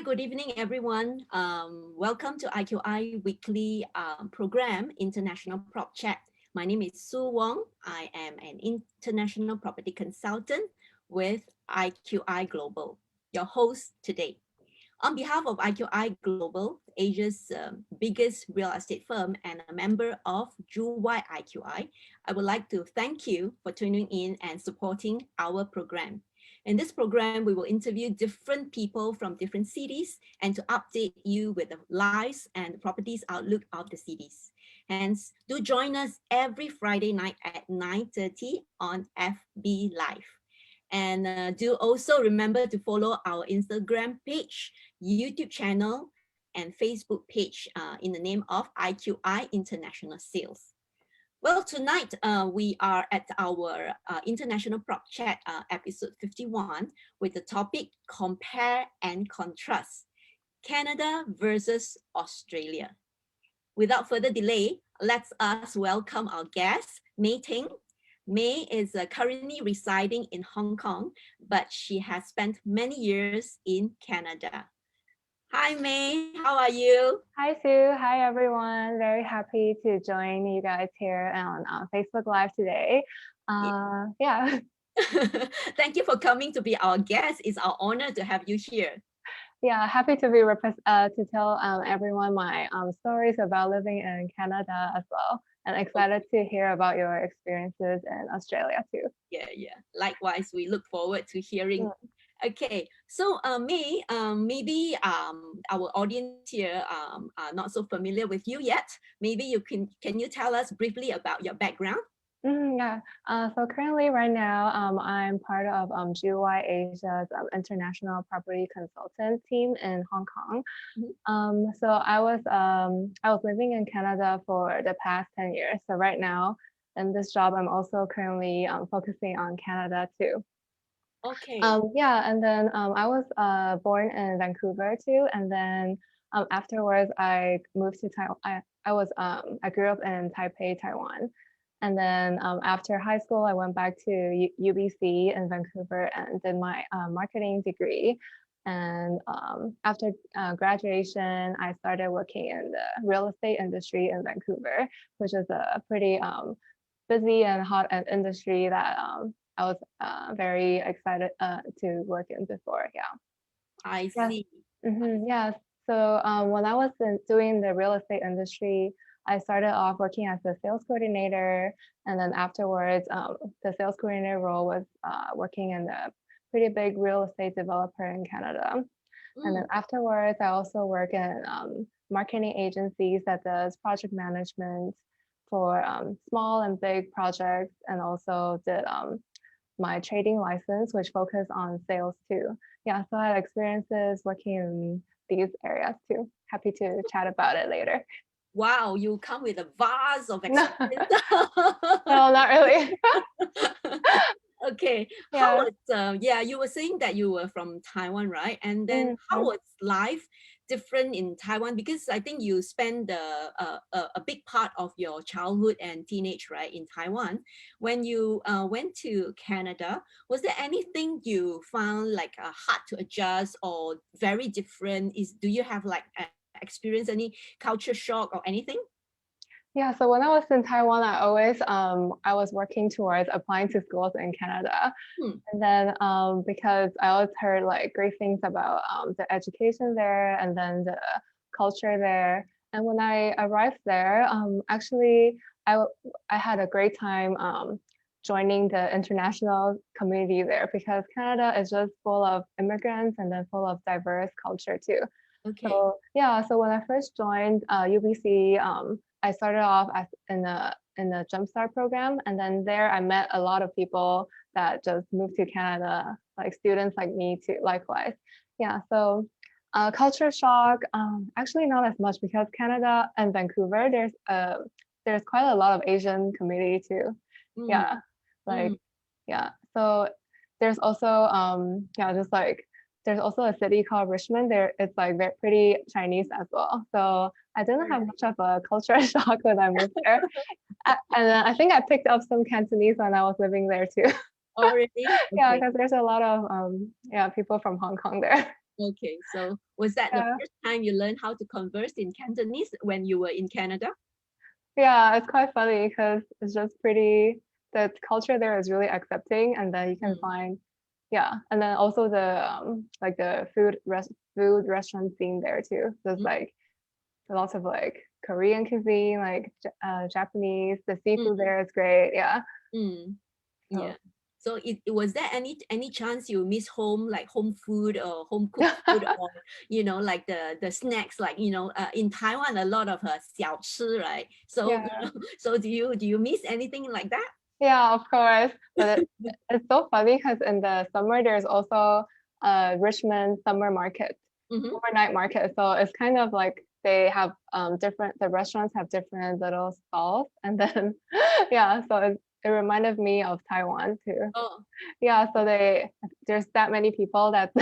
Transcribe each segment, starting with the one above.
good evening, everyone. Welcome to IQI Weekly Program, International Prop Chat. My name is Wong. I am an international property consultant with IQI Global, your host today. On behalf of IQI Global, Asia's biggest real estate firm and a member of Juwai IQI, I would like to thank you for tuning in and supporting our program. In this program, we will interview different people from different cities and to update you with the lives and the properties outlook of the cities. Hence, do join us every Friday night at 9:30 on FB Live. And do also remember to follow our Instagram page, YouTube channel, and Facebook page in the name of IQI International Sales. Well, tonight we are at our International Prop Chat episode 51 with the topic Compare and Contrast, Canada versus Australia. Without further delay, let's us welcome our guest, Teng. May is currently residing in Hong Kong, but she has spent many years in Canada. Hi May, how are you? Hi Sue, hi everyone. Very happy to join you guys here on Facebook Live today. Yeah. Thank you for coming to be our guest. It's our honor to have you here. Yeah, happy to be to tell everyone my stories about living in Canada as well, and excited to hear about your experiences in Australia too. Yeah. Likewise, we look forward to hearing. Okay, so May, maybe our audience here are not so familiar with you yet. Maybe can you tell us briefly about your background? Yeah. So currently, right now, I'm part of GY Asia's international property consultant team in Hong Kong. So I was living in Canada for the past 10 years. So right now, in this job, I'm also currently focusing on Canada too. Okay. Yeah, and then I was born in Vancouver too, and then afterwards I moved to Taiwan. I grew up in Taipei, Taiwan. And then after high school, I went back to UBC in Vancouver and did my marketing degree. And after graduation, I started working in the real estate industry in Vancouver, which is a pretty busy and hot industry that I was very excited to work in before. Yeah. I see. Yeah. So when I was doing the real estate industry, I started off working as a sales coordinator, and then afterwards, the sales coordinator role was working in a pretty big real estate developer in Canada. And then afterwards, I also work in marketing agencies that does project management for small and big projects, and also did my trading license, which focused on sales too. Yeah, so I had experiences working in these areas too. Happy to chat about it later. Wow, you come with a vast of experience. No, not really. Okay. Yeah. How was you were saying that you were from Taiwan, right? And then how was life different in Taiwan? Because I think you spent a big part of your childhood and teenage, right, in Taiwan. When you went to Canada, was there anything you found like hard to adjust or very different? Do you have like experienced any culture shock or anything? Yeah, so when I was in Taiwan, I was working towards applying to schools in Canada. And then because I always heard like great things about the education there and then the culture there. And when I arrived there, actually I had a great time joining the international community there, because Canada is just full of immigrants and then full of diverse culture too. Okay. So yeah, so when I first joined UBC, I started off in the Jumpstart program, and then there I met a lot of people that just moved to Canada, like students like me too, likewise. Yeah, so culture shock, actually not as much, because Canada and Vancouver, there's quite a lot of Asian community too. Yeah, like yeah. So there's also just like there's also a city called Richmond. There, it's like very pretty Chinese as well. So I didn't have much of a culture shock when I moved there. And I think I picked up some Cantonese when I was living there too. Oh, really? Yeah, because there's a lot of people from Hong Kong there. Okay, so was that the Yeah. first time you learned how to converse in Cantonese when you were in Canada? Yeah, it's quite funny because it's just pretty, the culture there is really accepting, and then you can Mm, find, yeah, and then also the like the food restaurant scene there too. There's mm, like lots of like Korean cuisine, like Japanese. The seafood mm, there is great. Yeah. mm. So Yeah. So was there any chance you miss home, like home food or home cooked food, or like the snacks, like in Taiwan a lot of 小吃, right? So yeah, so do you miss anything like that? yeah, of course. But it's so funny because in the summer there's also a Richmond summer market, Mm-hmm. overnight market. So it's kind of like they have different, the restaurants have different little stalls, and then yeah, so it reminded me of Taiwan too. Oh, Yeah, so there's that many people that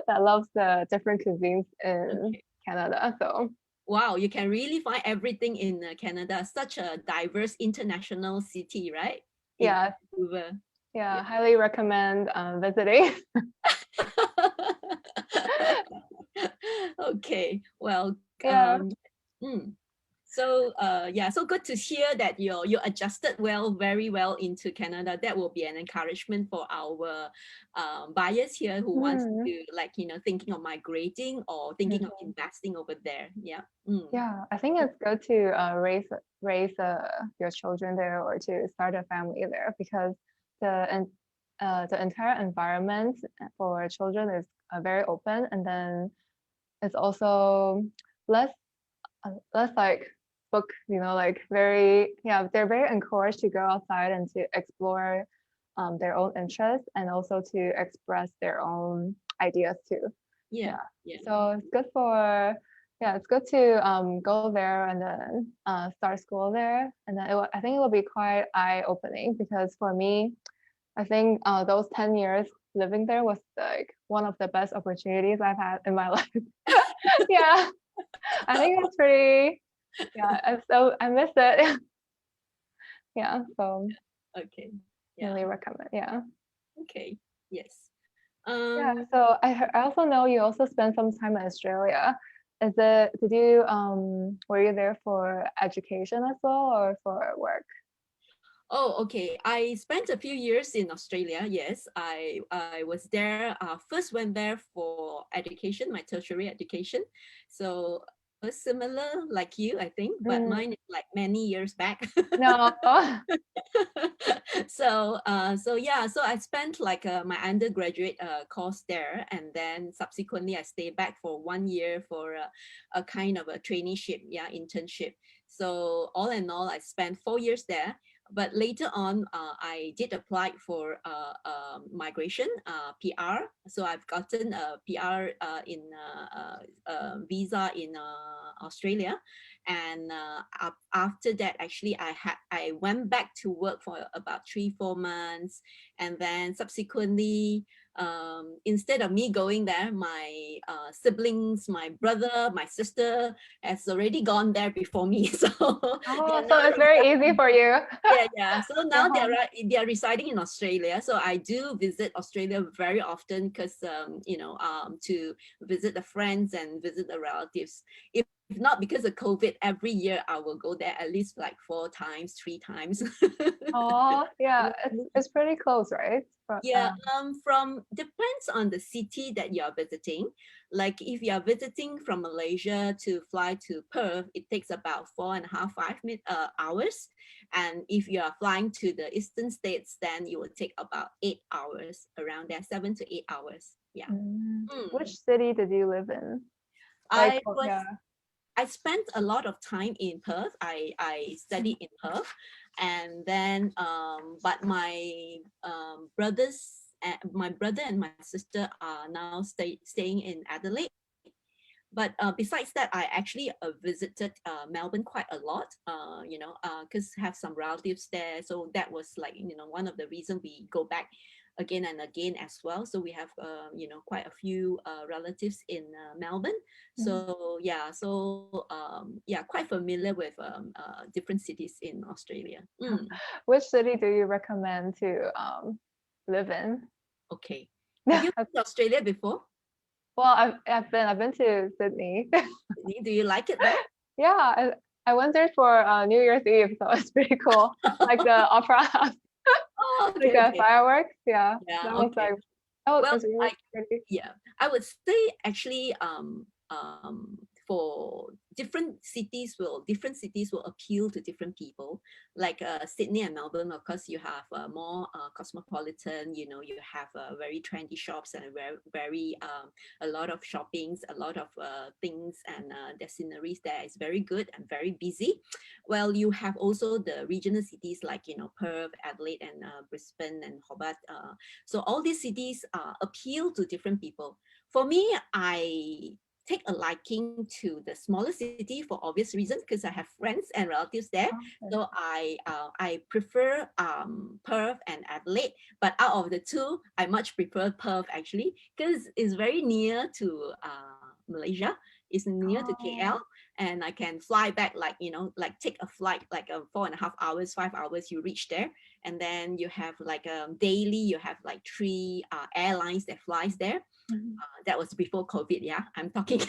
that loves the different cuisines in okay. Canada. So Wow, you can really find everything in Canada. Such a diverse international city, right? In yeah, Vancouver. yeah, highly recommend visiting. Okay, well, Yeah. mm. So yeah, so good to hear that you adjusted very well into Canada. That will be an encouragement for our buyers here who wants Mhm. to, like, thinking of migrating or thinking of Mhm. investing over there. Yeah. Mm. Yeah, I think it's good to raise your children there or to start a family there because the entire environment for children is very open, and then it's also less less like book, like very, yeah, they're very encouraged to go outside and to explore their own interests and also to express their own ideas too. Yeah. Yeah. Yeah. So it's good for, yeah, it's good to go there and then start school there. And then I think it will be quite eye-opening because for me, I think those 10 years living there was like one of the best opportunities I've had in my life. Yeah, I think it's pretty, yeah, I miss it. Yeah, so Okay. Yeah. really recommend. Yeah. Okay. Yes. Yeah, Um, so I also know you also spent some time in Australia. Did you were you there for education as well or for work? Oh, okay. I spent a few years in Australia. Yes, I was there. First went there for education, my tertiary education. So was similar like you, I think, but Mm, mine is like many years back. no. So yeah, so I spent like my undergraduate course there, and then subsequently I stayed back for 1 year for a kind of a traineeship, yeah, internship. So all in all, I spent 4 years there. But later on, I did apply for migration, PR. So I've gotten a PR in visa in Australia, and after that, actually, I went back to work for about 3-4 months, and then subsequently, instead of me going there, my siblings, my brother, my sister has already gone there before me. So Oh, they're so now it's very easy for you. yeah. So You're now home. they're residing in Australia. So I do visit Australia very often because to visit the friends and visit the relatives. If not because of COVID, every year I will go there at least like 4 times, 3 times. Oh, yeah, it's pretty close, right? Yeah, from depends on the city that you're visiting. Like if you're visiting from Malaysia to fly to Perth, it takes about 4.5, 5 hours. And if you are flying to the eastern states, then you will take about 8 hours, around there, 7 to 8 hours. Yeah. Which Mm. city did you live in? Like, I oh, was yeah. I spent a lot of time in Perth. I studied in Perth, and then but my brother and my sister are now staying in Adelaide. But besides that, I actually visited Melbourne quite a lot. Because have some relatives there, so that was like one of the reasons we go back again and again as well. So we have quite a few relatives in Melbourne. Mhm. So yeah, yeah, quite familiar with different cities in Australia. Which city do you recommend to live in? Okay, have you been to Australia before? Well, I've been to Sydney. Sydney, do you like it there? Yeah, I went there for New Year's Eve, so it's pretty cool. Like the opera house, Oh, like okay, okay. fireworks. Yeah, Yeah, that was okay. like, oh, it Well, was really pretty. yeah, I would say actually for different cities will appeal to different people. Like Sydney and Melbourne, of course, you have more cosmopolitan. You know, you have very trendy shops and very a lot of shoppings, a lot of things and the sceneries there is very good and very busy. Well, you have also the regional cities like Perth, Adelaide, and Brisbane and Hobart. So all these cities appeal to different people. For me, I take a liking to the smaller city for obvious reasons because I have friends and relatives there. Okay. So I prefer Perth and Adelaide. But out of the two, I much prefer Perth actually because it's very near to Malaysia. It's near to Oh, KL, and I can fly back like like take a flight like 4.5 hours, 5 hours. You reach there, and then you have like daily. You have like three airlines that flies there. mhm. That was before COVID. Yeah, I'm talking.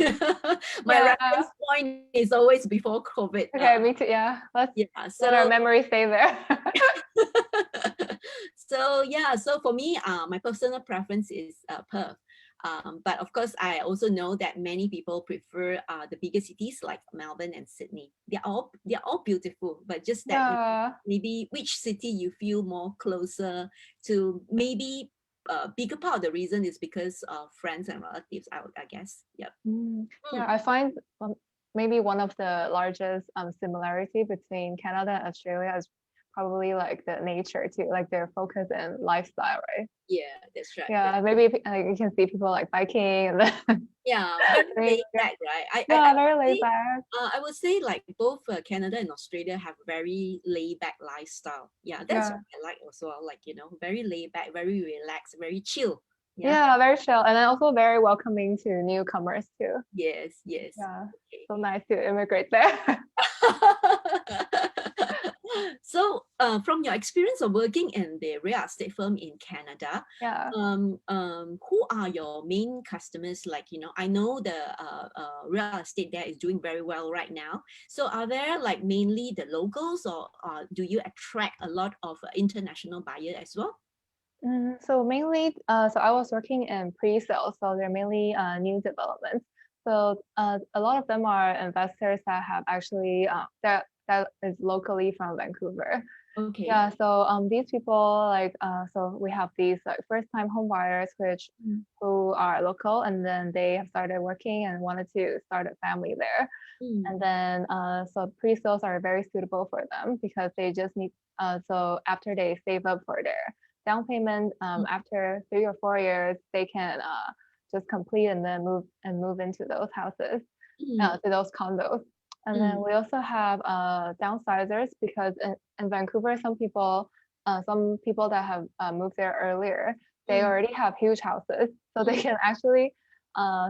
My Yeah. reference point is always before COVID. Okay, me too. Yeah, let's Yeah. let our So memory stay there. so yeah, so for me, my personal preference is Perth. But of course, I also know that many people prefer the bigger cities like Melbourne and Sydney. They're all beautiful, but just that Yeah. maybe which city you feel more closer to. Maybe bigger part of the reason is because of friends and relatives. I guess. Yep. Yeah, Mm. I find maybe one of the largest similarity between Canada and Australia is probably like the nature too, like their focus and lifestyle, right? Yeah, that's right. Yeah, maybe like you can see people like biking and then Yeah, very doing laid back, right? yeah, very laid Say, back. I would say like both Canada and Australia have very laid back lifestyle. Yeah, that's what Yeah. I like also. Like very laid back, very relaxed, very chill. Yeah. Yeah, very chill. And then also very welcoming to newcomers too. Yes. Yes. Yeah. Okay. So nice to immigrate there. So, from your experience of working in the real estate firm in Canada, Yeah. who are your main customers? Like, I know the real estate there is doing very well right now. So, are there like mainly the locals, or do you attract a lot of international buyers as well? So mainly, so I was working in pre-sales, so they're mainly new developments. So a lot of them are investors that have actually that is locally from Vancouver. Okay. Yeah, so these people like so we have these like first-time home buyers Mm, who are local and then they have started working and wanted to start a family there. And mm, then so pre-sales are very suitable for them because they just need so after they save up for their down payment, mm, after 3 or 4 years, they can just complete and then move into those houses, mm, to those condos. And then mm, we also have downsizers because in Vancouver, some people that have moved there earlier, they mm, already have huge houses, so they mm, can actually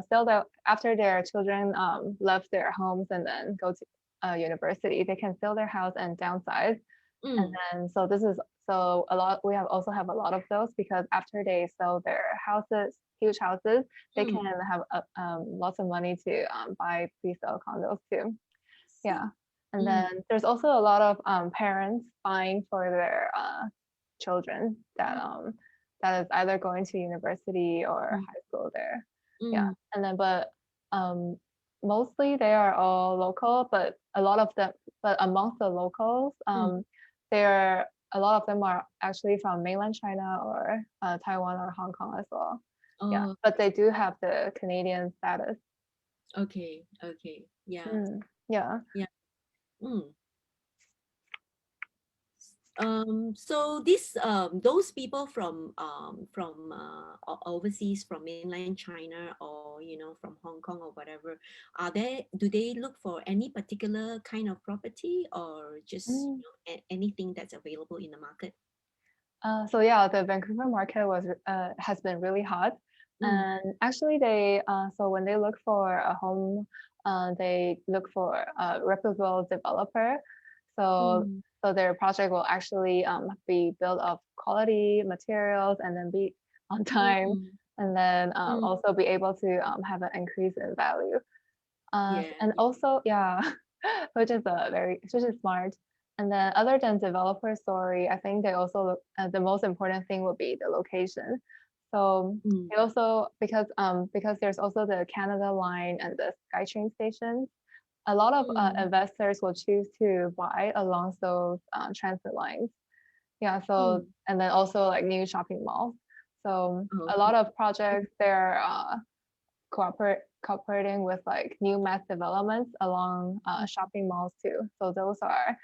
still after their children left their homes and then go to university, they can sell their house and downsize. And mm, then so this is so a lot. We have a lot of those because after they sell their houses, huge houses, they mm. can have lots of money to buy pre-sale condos too. See. Yeah. And Mm, then there's also a lot of parents buying for their children that is either going to university or mm, high school there. Yeah. mm, And then but um mostly they are all local, but a lot of them but amongst the locals, mm. there a lot of them are actually from mainland China or Taiwan or Hong Kong as well. Yeah. Oh, But they do have the Canadian status. okay. Okay. Yeah. Yeah. Yeah. Mm. So this those people from overseas, from mainland China, or from Hong Kong or whatever, do they look for any particular kind of property, or just Mm. anything that's available in the market? So yeah, the Vancouver market has been really hot, Mm, and actually so when they look for a home, they look for a reputable developer. So mm, so their project will actually be built of quality materials and then be on time. mm, and then Mm, also be able to have an increase in value. yeah, And yeah. also, yeah, which is smart. And then other than developer story, I think they also look, the most important thing would be the location. So Mm, they also, because there's also the Canada line and the SkyTrain stations, a lot of mm, investors will choose to buy along those transit lines. Yeah, so mm. and then also like new shopping malls. So a lot Okay. of projects they're cooperating with like new mass developments along Mm, shopping malls too. So those are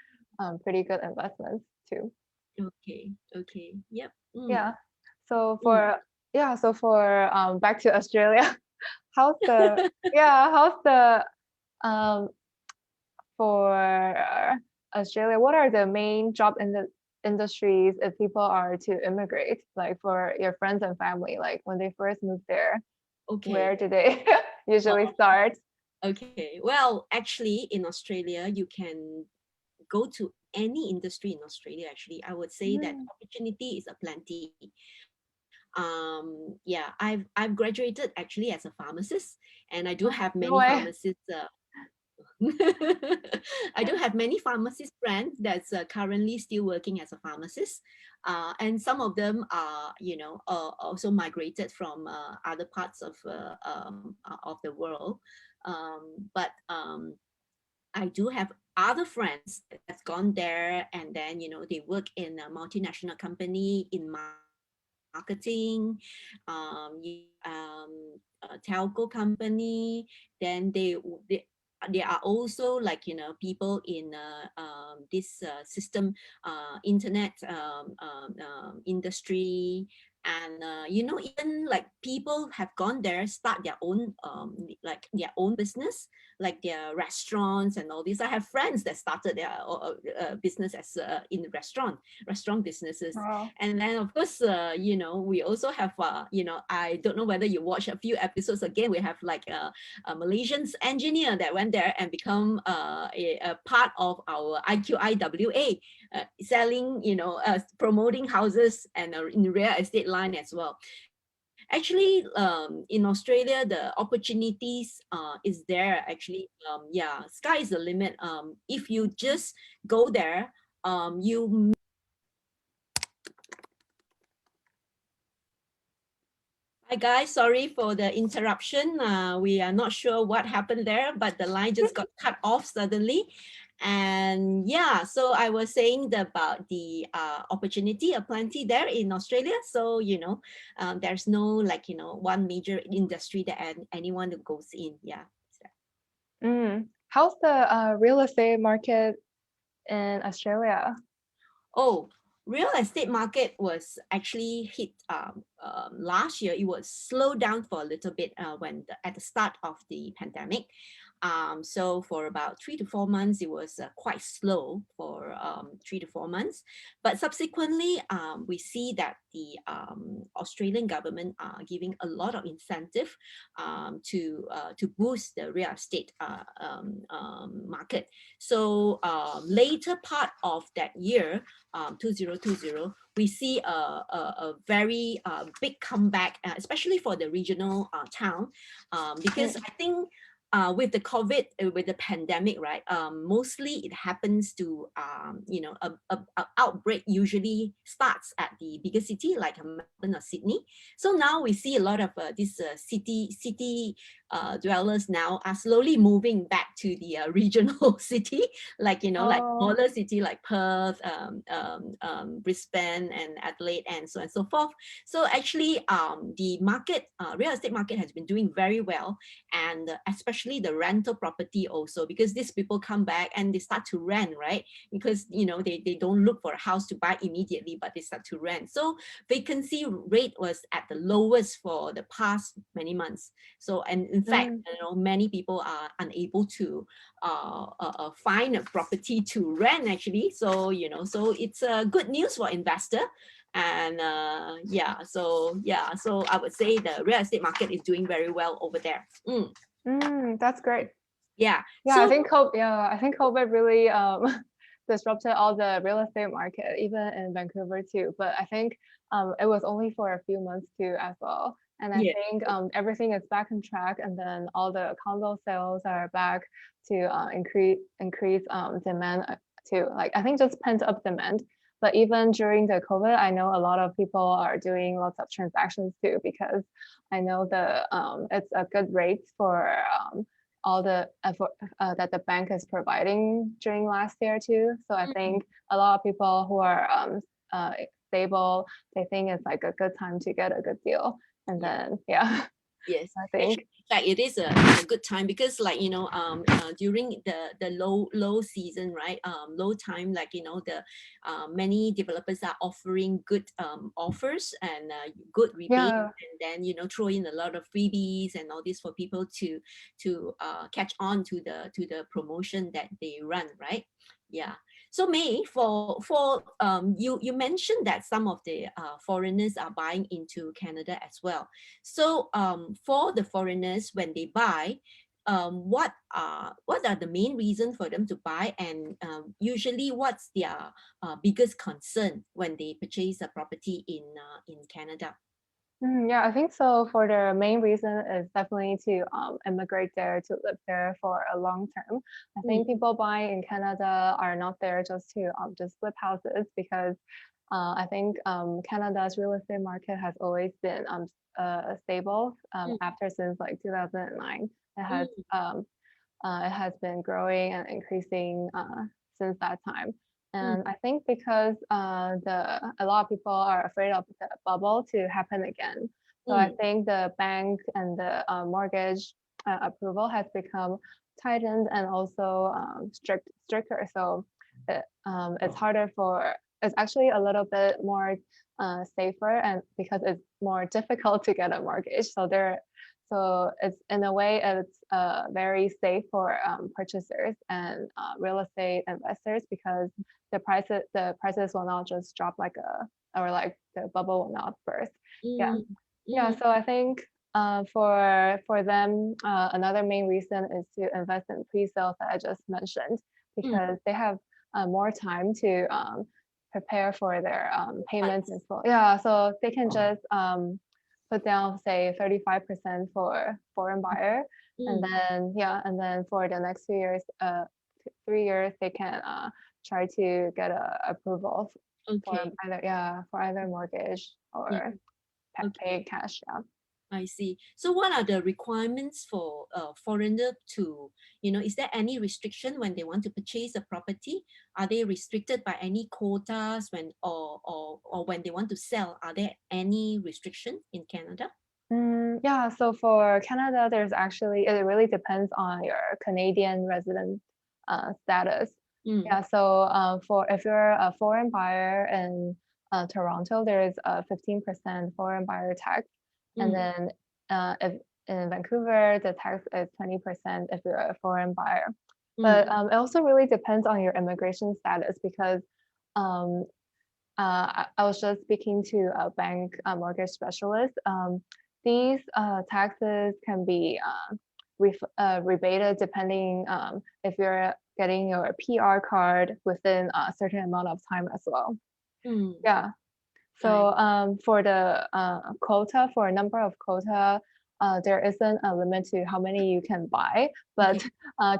pretty good investments too. okay. Okay. Yep. Mm, Yeah. So mm. for back to Australia, how's the how's the um for Australia, what are the main job in the industries if people are to immigrate, like for your friends and family, like when they first move there, where Okay. do they usually Well, start? okay. Well, actually, in Australia, you can go to any industry in Australia. Actually, I would say that Mm, opportunity is a plenty. Yeah, I've graduated actually as a pharmacist, and I do have many no way. pharmacists. I do have many pharmacist friends that's currently still working as a pharmacist, and some of them are, also migrated from other parts of the world. But I do have other friends that's gone there, and then they work in a multinational company in marketing, a telco company. Then they are also like people in this system internet industry. And even like people have gone there, start their own like their own business, like their restaurants and all this. I have friends that started their business as in restaurant businesses. Wow. And then of course, we also have, I don't know whether you watch a few episodes again. We have like a Malaysian engineer that went there and become a part of our IQIWA, selling, promoting houses and in real estate line as well. Actually, in Australia, the opportunities is there. Actually, yeah, sky is the limit. If you just go there, you. Hi guys, sorry for the interruption. We are not sure what happened there, but the line just got cut off suddenly. And yeah, so I was saying about the opportunity aplenty there in Australia. So there's no like one major industry that anyone that goes in. Yeah. How's the real estate market in Australia? Oh, real estate market was actually hit last year. It was slowed down for a little bit at the start of the pandemic. So for about 3 to 4 months, it was quite slow for 3 to 4 months. But subsequently, we see that the Australian government are giving a lot of incentive to boost the real estate market. So later part of that year, 2020, we see a very big comeback, especially for the regional town, because Mm. I think with the COVID, with the pandemic, right? Mostly it happens to, a outbreak usually starts at the bigger city like Melbourne or Sydney. So now we see a lot of these city dwellers now are slowly moving back to the regional city, like like Oh, smaller city like Perth, Brisbane, and Adelaide, and so on and so forth. So actually, the market, real estate market, has been doing very well, and especially the rental property also, because these people come back and they start to rent, right? Because they don't look for a house to buy immediately, but they start to rent. So vacancy rate was at the lowest for the past many months. So, and in fact, mm, many people are unable to find a property to rent actually. So so it's good news for investor. And so I would say the real estate market is doing very well over there. that's great. Yeah. Yeah, So I think COVID really disrupted all the real estate market, even in Vancouver too. But I think it was only for a few months too as well. And I think everything is back on track, and then all the condo sales are back to increase demand to, like, I think just pent up demand. But even during the COVID, I know a lot of people are doing lots of transactions too, because I know it's a good rate for all the that the bank is providing during last year too. So I think a lot of people who are stable, they think it's like a good time to get a good deal. And then yes, I think like it is a good time, because like during the low season, right, low time, like the many developers are offering good offers and good rebates, and then throw in a lot of freebies and all this for people to catch on to the promotion that they run, right? Yeah. So May, for you mentioned that some of the foreigners are buying into Canada as well. So for the foreigners, when they buy, what are the main reasons for them to buy, and usually what's their biggest concern when they purchase a property in Canada? Yeah, I think so. For the main reason is definitely to immigrate there, to live there for a long term. I think people buying in Canada are not there just to just flip houses, because I think Canada's real estate market has always been stable after since like 2009. It has been growing and increasing since that time. And I think because a lot of people are afraid of the bubble to happen again. So I think the bank and the mortgage approval has become tightened and also stricter. So it's harder it's actually a little bit more safer, and because it's more difficult to get a mortgage. So it's, in a way, it's very safe for purchasers and real estate investors, because the prices will not just drop or like the bubble will not burst. So I think for them, another main reason is to invest in pre-sales that I just mentioned, because they have more time to prepare for their payments in full. Yeah, so they can just put down, say, 35% for foreign buyer, and then for the next 2 years, 3 years, they can try to get a approval for either mortgage or pay cash. I see. So what are the requirements for foreigner to, is there any restriction when they want to purchase a property? Are they restricted by any quotas or when they want to sell? Are there any restriction in Canada? So for Canada, it really depends on your Canadian resident status. So if you're a foreign buyer in Toronto, there is a 15% foreign buyer tax. And then if in Vancouver, the tax is 20% if you're a foreign buyer. But it also really depends on your immigration status, because I was just speaking to a bank mortgage specialist. These taxes can be rebated depending if you're getting your PR card within a certain amount of time as well. So for the quota, for a number of quota, there isn't a limit to how many you can buy, but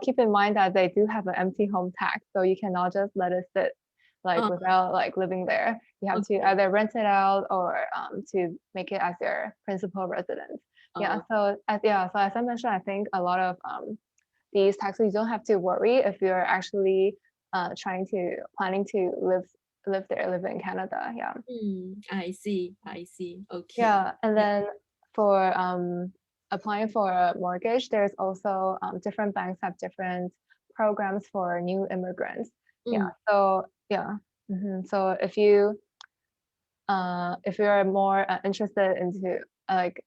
keep in mind that they do have an empty home tax, so you cannot just let it sit without living there. You have to either rent it out or to make it as your principal residence. So as I mentioned, I think a lot of these taxes, you don't have to worry if you're actually planning to live in Canada. I see. Okay. And then for applying for a mortgage, there's also different banks have different programs for new immigrants. So if you're more interested into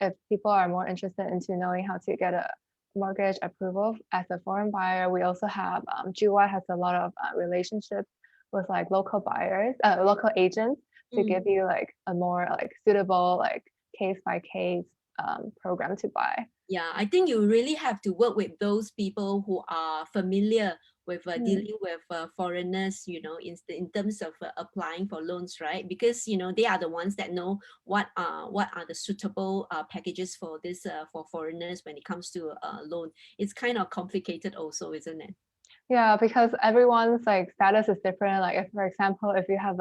if people are more interested into knowing how to get a mortgage approval as a foreign buyer, we also have GY has a lot of relationships with local buyers, local agents, to give you a more suitable case by case program to buy. I think you really have to work with those people who are familiar dealing with foreigners, you know, in terms of applying for loans, right? Because you know they are the ones that know what are the suitable packages for this for foreigners when it comes to loan. It's kind of complicated also, isn't it? Yeah, because everyone's like status is different. Like if, for example, if you have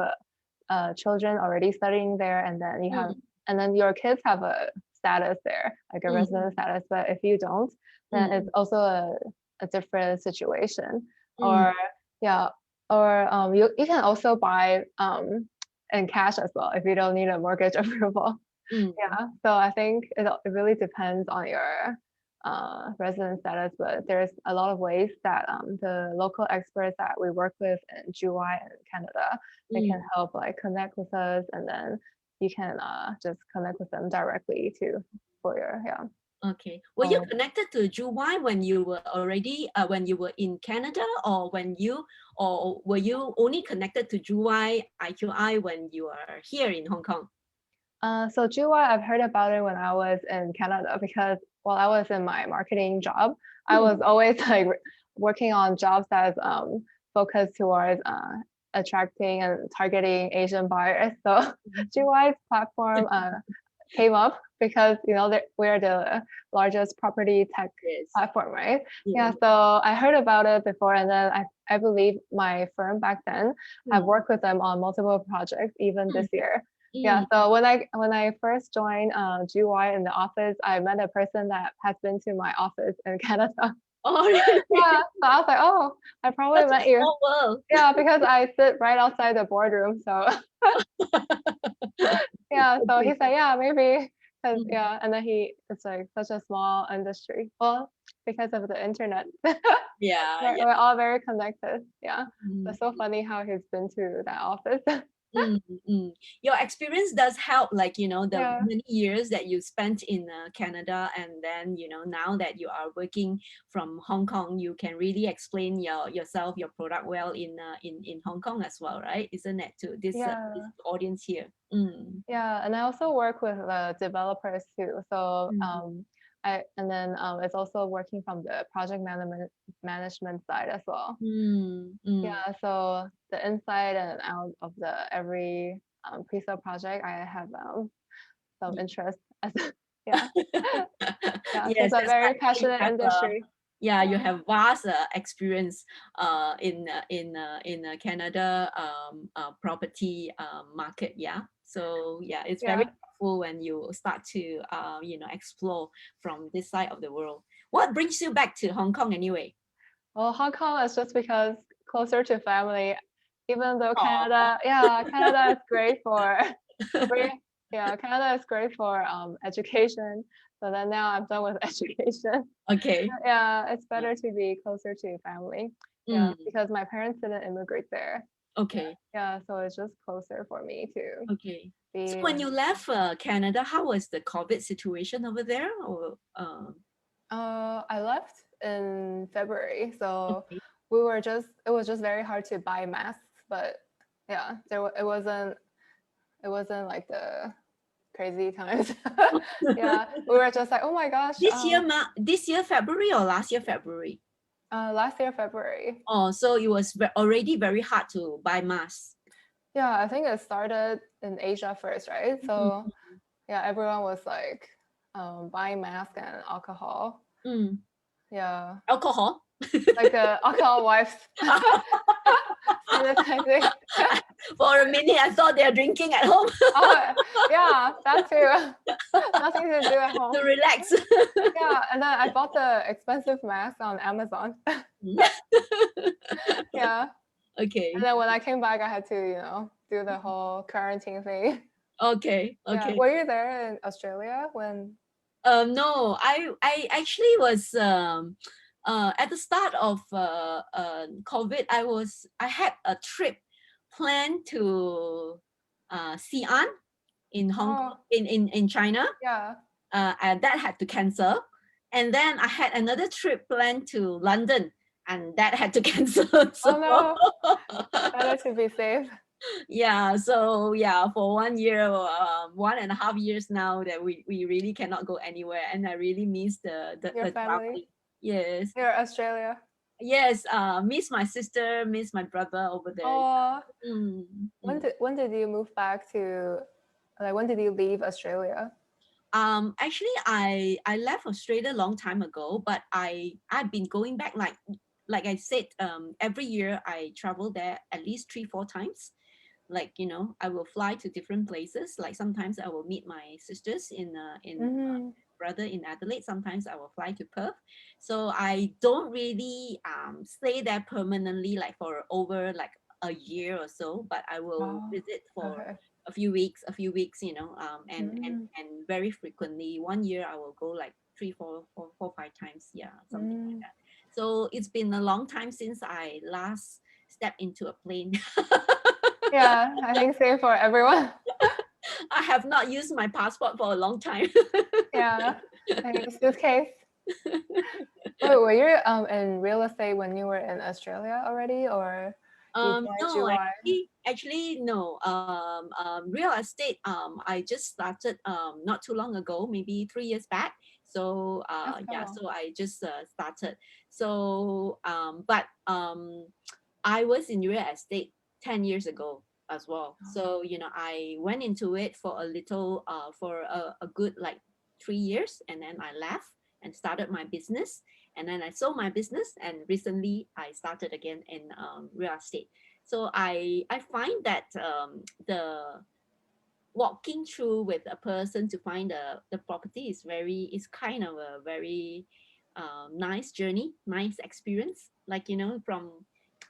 a children already studying there, and then you have, Mm, and then your kids have a status there, like a mm, resident status. But if you don't, then it's mm, also a different situation. mm, Or yeah, or you can also buy in cash as well if you don't need a mortgage approval. mm, Yeah, so I think it really depends on your resident status, but there's a lot of ways that the local experts that we work with in GY and Canada, they mm. can help like connect with us, and then you can just connect with them directly to for your yeah. Okay. Were you connected to Juwai when you were already when you were in Canada, or were you only connected to Juwai IQI when you are here in Hong Kong? So GY, I've heard about it when I was in Canada because while I was in my marketing job, I Hmm. was always like working on jobs that's focused towards attracting and targeting Asian buyers. So GY's platform came up because we're the largest property tech Yes. platform, right? Yeah. Yeah, so I heard about it before, and then I believe my firm back then have Mm, worked with them on multiple projects even mm, this year. Yeah, mm. so when I first joined GY in the office, I met a person that has been to my office in Canada. Oh, really? Yeah, so I was like, oh, I probably Such a met you. small world. Yeah, because I sit right outside the boardroom. So yeah, so he Okay. said, yeah, maybe. Cause Mm, yeah, and then it's like such a small industry. Well, because of the internet, yeah, yeah. we're all very connected. Yeah, Mm. it's so funny how he's been to that office. Mm, mm. Your experience does help, like, you know, the Yeah. many years that you spent in Canada, and then, you know, now that you are working from Hong Kong, you can really explain yourself, your product well in Hong Kong as well, right? Isn't it, to this Yeah. audience here? Mm, Yeah, and I also work with developers too. So mm, it's also working from the project management side as well. mm, mm. Yeah, so the inside and out of the every pre-sale project, I have some interest as yeah. Yeah, so Yes, it's a that's very right. You passionate have industry. yeah, you Yeah. have vast experience in Canada property market. Yeah, so yeah, it's very Yeah. helpful when you start to you know, explore from this side of the world. What brings you back to Hong Kong anyway? Well, Hong Kong is just because closer to family, even though Oh, Canada is great for great, yeah, Canada is great for education. So then now I'm done with education. okay. Yeah, it's better to be closer to family. Yeah, Mm, because my parents didn't immigrate there. Yeah, okay. yeah, so it's just closer for me to Okay. So be when in. you left Canada, how was the COVID situation over there? Or I left in February, so okay. it was just very hard to buy masks, but yeah, it wasn't like the crazy times. Yeah, we were just like, oh my gosh, This year February or last year February? last year February. Oh, so it was already very hard to buy masks. Yeah, I think it started in Asia first, right? Mm, So yeah, everyone was like buying masks and alcohol. mm. Yeah, Alcohol. like the alcohol wipes, sanitizing. For a minute, I thought they're drinking at home Oh, yeah, that too. Nothing to do at to home. relax. Yeah, and then I bought the expensive mask on Amazon. Yeah, and Okay. then when I came back, I had to, do the whole quarantine thing. Okay. Yeah, Okay. were you there in Australia when? No, I actually was at the start of COVID. I had a trip planned to Xi'an in Hong Kong, Oh, in China, yeah. and that had to cancel. And then I had another trip planned to London, and that had to cancel. Oh So no, better to be safe. yeah, so yeah, for 1 year, 1.5 years now, that we really cannot go anywhere, and I really miss the Your family, traveling. Yes. your Australia. Yes, miss my sister, miss my brother over there. Oh, Mm, mm. when did you move back to, like, when did you leave Australia? Actually, I left Australia a long time ago, but I've been going back like I said, every year I travel there at least 3 4 times. Like I will fly to different places. Like sometimes I will meet my sisters in Mm-hmm. brother in Adelaide. Sometimes I will fly to Perth. So I don't really stay there permanently, like for over like a year or so. But I will Oh, visit for okay. a few weeks, Mm, and very frequently. One year I will go like 3 4 4 4 5 times, yeah, something like mm. that. So it's been a long time since I last stepped into a plane. Yeah, I think same for everyone. I have not used my passport for a long time. Yeah, I think suitcase. Wait, were you in real estate when you were in Australia already, or you joined No, GY? actually, no. Real estate. I just started not too long ago, maybe 3 years back. So That's yeah, cool. so I just started. So I was in real estate 10 years ago as well. So I went into it for a little, for a good like 3 years, and then I left and started my business, and then I sold my business, and recently I started again in real estate. So I find that the walking through with a person to find the property is kind of a very nice journey, nice experience. Like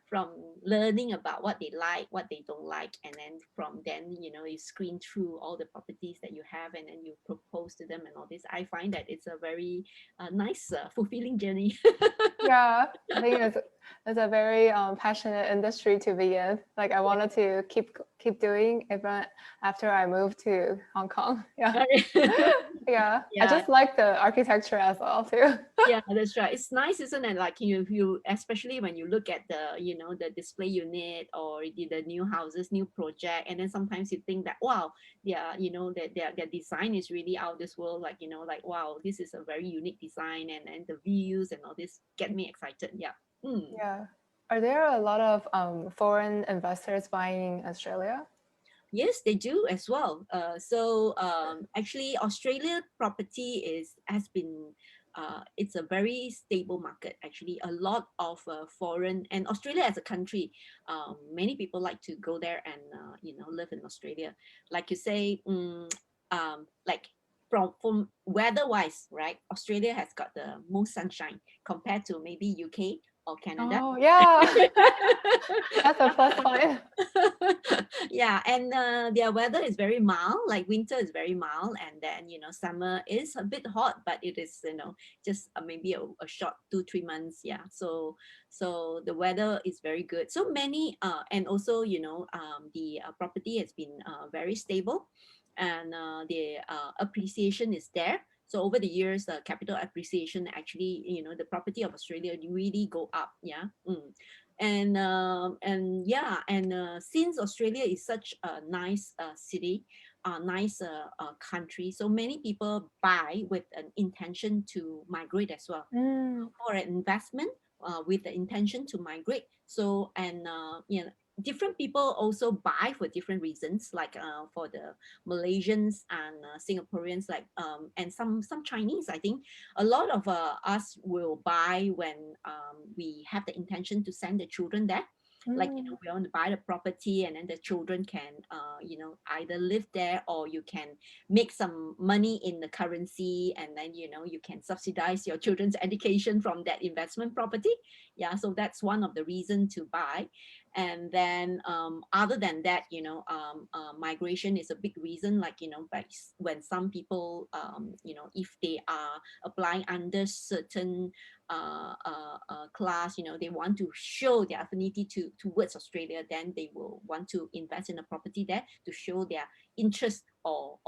from learning about what they like, what they don't like, and then from then you screen through all the properties that you have, and then you propose to them and all this. I find that it's a very nice, fulfilling journey. Yeah, I think it's a very passionate industry to be in. Like I wanted to keep doing even after I moved to Hong Kong. Yeah, yeah. I Yeah. just like the architecture as well too. Yeah, that's right. It's nice, isn't it? Like you especially when you look at the display unit or the new houses, new project, and then sometimes you think that wow, their design is really out of this world. Like like wow, this is a very unique design, and the views and all this get me excited. Yeah. Mm. Yeah. Are there a lot of foreign investors buying Australia? Yes, they do as well. Actually, Australia property has been it's a very stable market. Actually, a lot of foreign and Australia as a country, many people like to go there and live in Australia. Like you say, like from weather wise, right? Australia has got the most sunshine compared to maybe UK or Canada. Oh yeah, that's a plus point. Yeah, and their weather is very mild. Like winter is very mild, and then summer is a bit hot, but it is just maybe a short 2 3 months. Yeah, so the weather is very good. So many and also the property has been very stable, and the appreciation is there. So over the years, capital appreciation actually, the property of Australia really go up. Yeah. Mm. And yeah, and since Australia is such a nice city, a nice country, so many people buy with an intention to migrate as well, Mm, or an investment with the intention to migrate. So and different people also buy for different reasons, like for the Malaysians and Singaporeans, like and some Chinese. I think a lot of us will buy when we have the intention to send the children there. Like mm, we want to buy the property, and then the children can either live there, or you can make some money in the currency, and then you can subsidize your children's education from that investment property. Yeah, so that's one of the reason to buy. And then other than that, migration is a big reason. Like like when some people if they are applying under certain class, they want to show their affinity towards Australia, then they will want to invest in a property there to show their interest or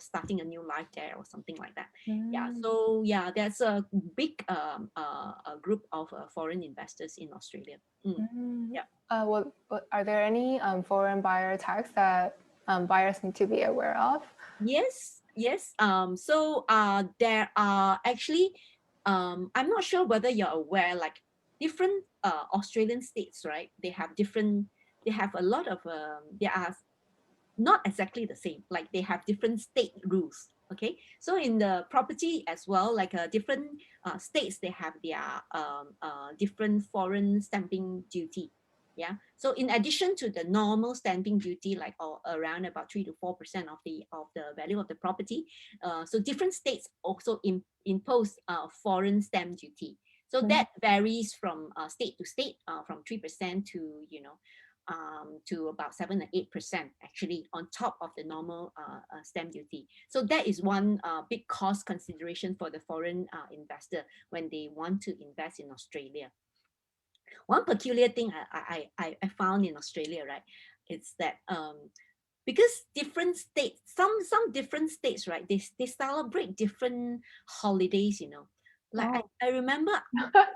starting a new life there or something like that. Yeah, mm, so yeah, there's a big a group of foreign investors in Australia. Mm, mm. yeah. What are there any foreign buyer tax that buyers need to be aware of? Yes, yes. So there are actually, I'm not sure whether you're aware, like different Australian states, right? They have different. They have a lot of. There are not exactly the same. Like they have different state rules. Okay, so in the property as well, like different states, they have their different foreign stamping duty. Yeah. So in addition to the normal stamping duty, like around about 3 to 4% of the value of the property, so different states also impose foreign stamp duty. So Mm. that varies from state to state, from 3% to to about 7 or 8% actually on top of the normal stamp duty. So that is one big cost consideration for the foreign investor when they want to invest in Australia. One peculiar thing I found in Australia, right, it's that because different states, some different states, right, they celebrate different holidays, you know. Like Oh, I remember,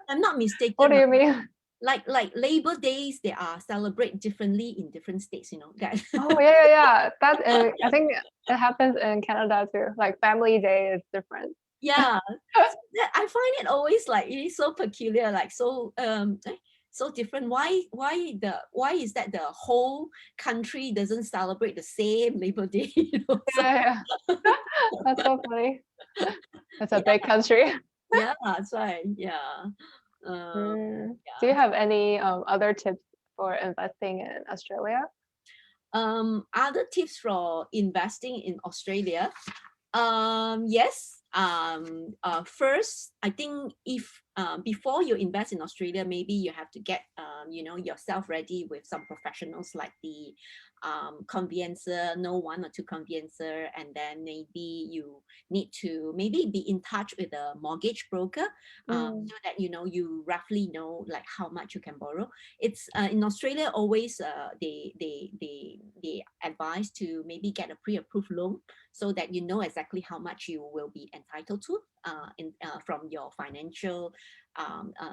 I'm not what mistaken, do right, you mean? like Labor Days, they are celebrate differently in different states, you know. That Oh, yeah, yeah, yeah. That I think it happens in Canada too. Like Family Day is different. yeah. So I find it always like it is so peculiar, like so different. Why is that the whole country doesn't celebrate the same Labor Day? You know? So Yeah, yeah. That's so funny. It's a yeah, big country. yeah, that's right. Yeah. Do you Yeah. have any other tips for investing in Australia? Other tips for investing in Australia. Yes. First, I think if before you invest in Australia, maybe you have to get you know, yourself ready with some professionals like the conveyancer, know 1 or 2 conveyancer, and then maybe you need to maybe be in touch with a mortgage broker, Mm. so that you know, you roughly know like how much you can borrow. It's in Australia always they advise to maybe get a pre-approved loan so that you know exactly how much you will be entitled to from your financial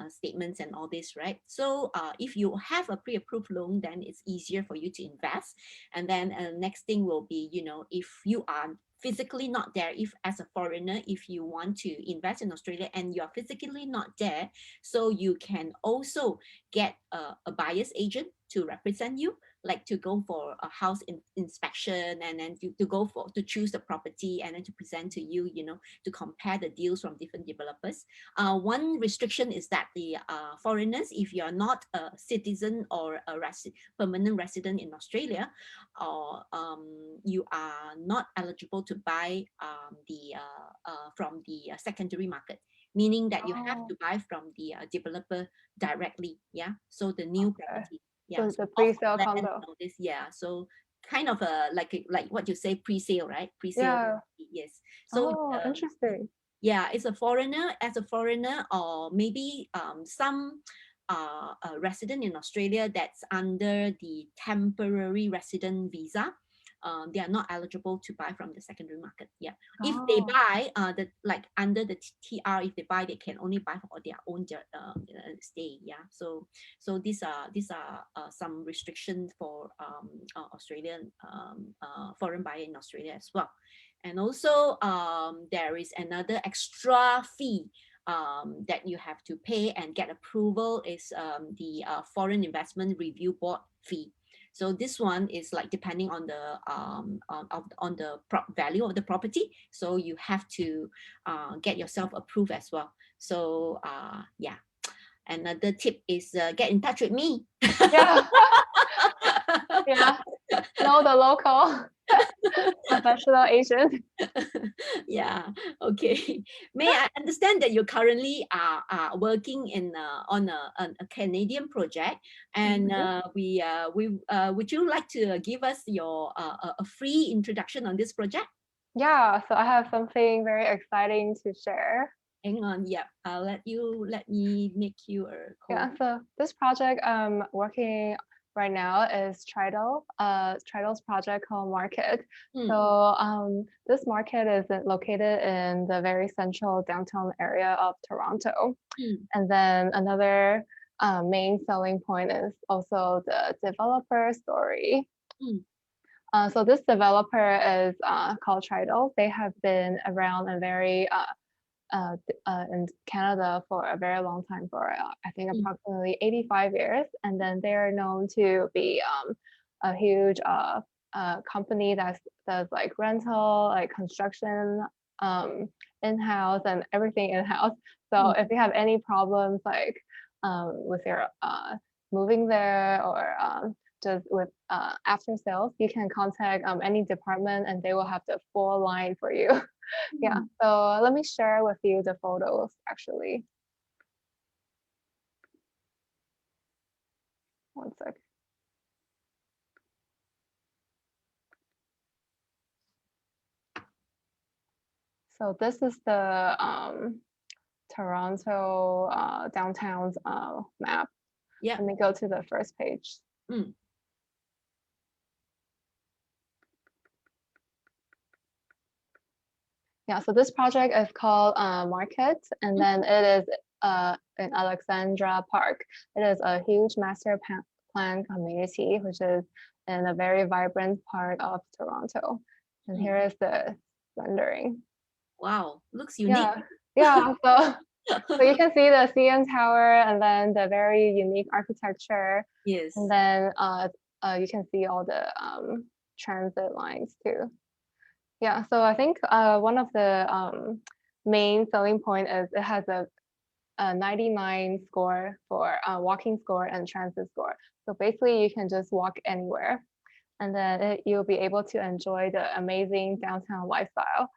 statements and all this, right? So if you have a pre-approved loan, then it's easier for you to invest. And then next thing will be, you know, if you are physically not there, if as a foreigner, if you want to invest in Australia and you're physically not there, so you can also get a buyer's agent to represent you, like to go for a house inspection, and then to go for to choose the property, and then to present to you, you know, to compare the deals from different developers. One restriction is that the foreigners, if you're not a citizen or a permanent resident in Australia, or you are not eligible to buy from the secondary market, meaning that you have Oh, to buy from the developer directly. Yeah, so the new okay. property. Yeah, So so the off pre-sale land and condo. all this. Yeah, so kind of a like what you say, pre-sale, right? Pre-sale. Yeah. Yes. So Oh, interesting. yeah, it's a foreigner, as a foreigner, or maybe some resident in Australia that's under the temporary resident visa. They are not eligible to buy from the secondary market. Yeah, if they Oh, buy the like under the TR, if they buy, they can only buy for their own stay. Yeah, so these are some restrictions for Australian foreign buyer in Australia as well. And also there is another extra fee that you have to pay and get approval, is the Foreign Investment Review Board fee. So this one is like depending on the on the value of the property. So you have to get yourself approved as well. So yeah, another tip is get in touch with me. yeah. Yeah. Know the local professional agent. Yeah, okay. May I understand that you currently are working in on a Canadian project, and Mhm. we would you like to give us your a free introduction on this project? Yeah, so I have something very exciting to share. Hang on, yeah, let me make you a Yeah, co. so this project I'm working right now is Tridal's project called Market. So Mm, this market is located in the very central downtown area of Toronto. mm, And then another main selling point is also the developer story. mm, So this developer is called Tridal. They have been around and very in Canada for a very long time, for I think Mm. approximately 85 years, and then they are known to be a huge company that does like rental, like construction, in-house, and everything in-house. So Mm. if you have any problems like with your moving there, or just with after sales, you can contact any department and they will have the full line for you. Yeah, Mm. so let me share with you the photos actually. One sec. So this is the Toronto downtown's map. Yeah. Let me go to the first page. Mm. Yeah, so this project is called Market, and then it is in Alexandra Park. It is a huge master plan community, which is in a very vibrant part of Toronto. And Mm. here is the rendering. Wow, looks unique. Yeah, yeah. So you can see the CN Tower, and then the very unique architecture, and Yes. then you can see all the transit lines too. Yeah, so I think one of the main selling point is it has a 99 score for walking score and transit score. So basically you can just walk anywhere, and then you'll be able to enjoy the amazing downtown lifestyle.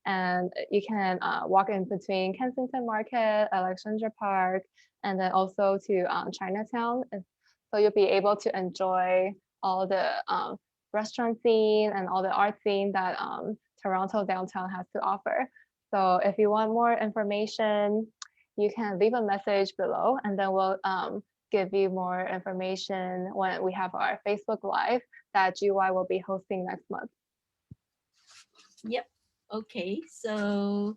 And you can walk in between Kensington Market, Alexandra Park, and then also to Chinatown. So you'll be able to enjoy all the restaurant scene and all the art scene that Toronto downtown has to offer. So if you want more information, you can leave a message below, and then we'll give you more information when we have our Facebook Live that GY will be hosting next month. Yep. Okay. So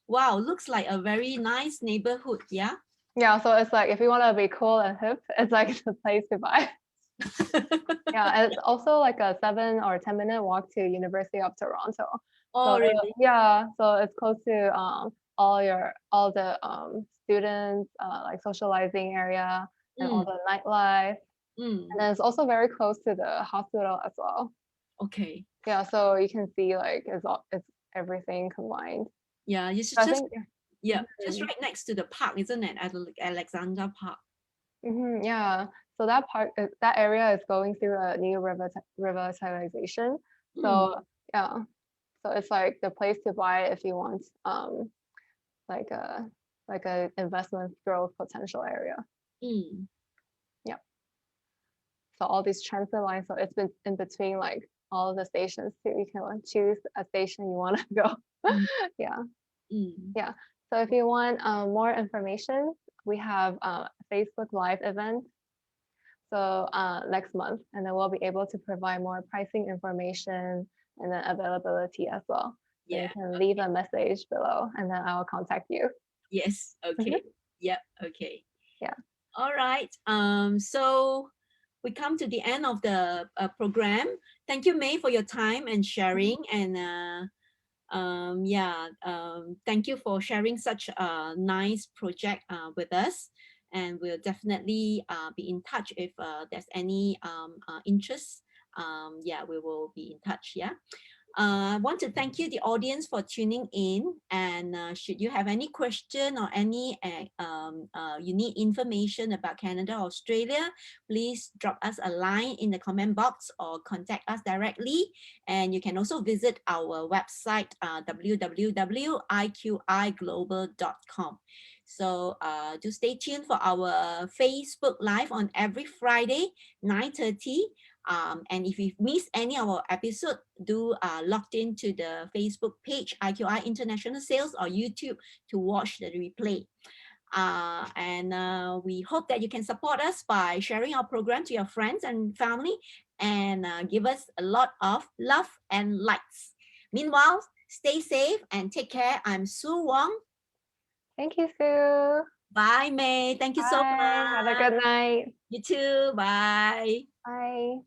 wow, looks like a very nice neighborhood. Yeah. Yeah, so it's like if you want to be cool and hip, it's like the place to buy. Yeah, and it's also like a 7 or 10 minute walk to University of Toronto. So Oh, really? yeah, so it's close to all the students like socializing area and all Mm. the nightlife. And Mm. then it's also very close to the hospital as well. Okay. Yeah, so you can see like it's everything combined. Yeah. You should So I just think yeah, just mhm, right next to the park, isn't it? At Alexandra Park. yeah. So that part that area is going through a new revitalization. Mm. So yeah, so it's like the place to buy if you want like a investment growth potential area. Mm. Yeah. So all these transit lines, so it's been in between like all the stations too. You can like, choose a station you want to go. Mm. Yeah. Mm. Yeah. So if you want more information, we have a Facebook Live event. So next month, and then we'll be able to provide more pricing information and then availability as well. So you Yeah. can leave a message below, and then I will contact you. Yes. Okay. Yep. Okay. Yeah. All right. So we come to the end of the program. Thank you, May, for your time and sharing. And yeah, thank you for sharing such a nice project with us. And we'll definitely be in touch if there's any interest. Yeah, we will be in touch. Yeah. I want to thank you, the audience, for tuning in. And should you have any question or any you need information about Canada or Australia, please drop us a line in the comment box or contact us directly. And you can also visit our website, www.iqiglobal.com. So do stay tuned for our Facebook Live on every Friday, 9:30. And if you've missed any of our episode, do log into the Facebook page, IQI International Sales, or YouTube to watch the replay. And we hope that you can support us by sharing our program to your friends and family, and give us a lot of love and likes. Meanwhile, stay safe and take care. I'm Sue Wong. Thank you, Sue. Bye, May. Thank you so Bye. Have a much. good night. You too. Bye. Bye.